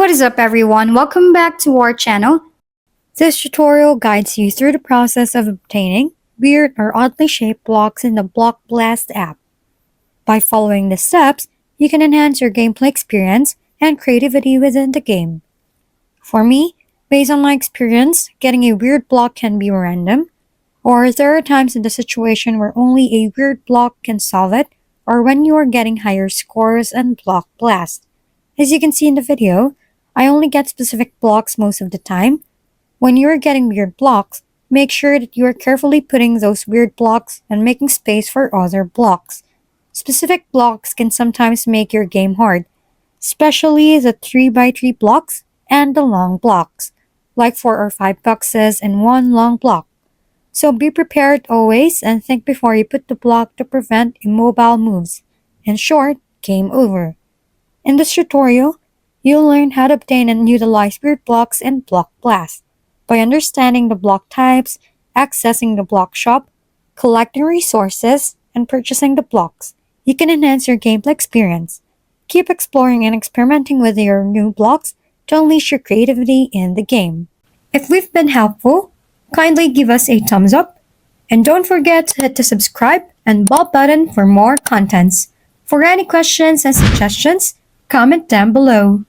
What is up everyone? Welcome back to our channel. This tutorial guides you through the process of obtaining weird or oddly shaped blocks in the Block Blast app. By following the steps, you can enhance your gameplay experience and creativity within the game. For me, based on my experience, getting a weird block can be random, or there are times in the situation where only a weird block can solve it, or when you are getting higher scores in Block Blast. As you can see in the video, I only get specific blocks most of the time. When you are getting weird blocks, make sure that you are carefully putting those weird blocks and making space for other blocks. Specific blocks can sometimes make your game hard, especially the 3x3 blocks and the long blocks, like 4 or 5 boxes in one long block. So be prepared always and think before you put the block to prevent immobile moves. In short, game over. In this tutorial, you'll learn how to obtain and utilize weird blocks in Block Blast by understanding the block types, accessing the block shop, collecting resources, and purchasing the blocks. You can enhance your gameplay experience. Keep exploring and experimenting with your new blocks to unleash your creativity in the game. If we've been helpful, kindly give us a thumbs up, and don't forget to hit the subscribe and bell button for more contents. For any questions and suggestions, comment down below.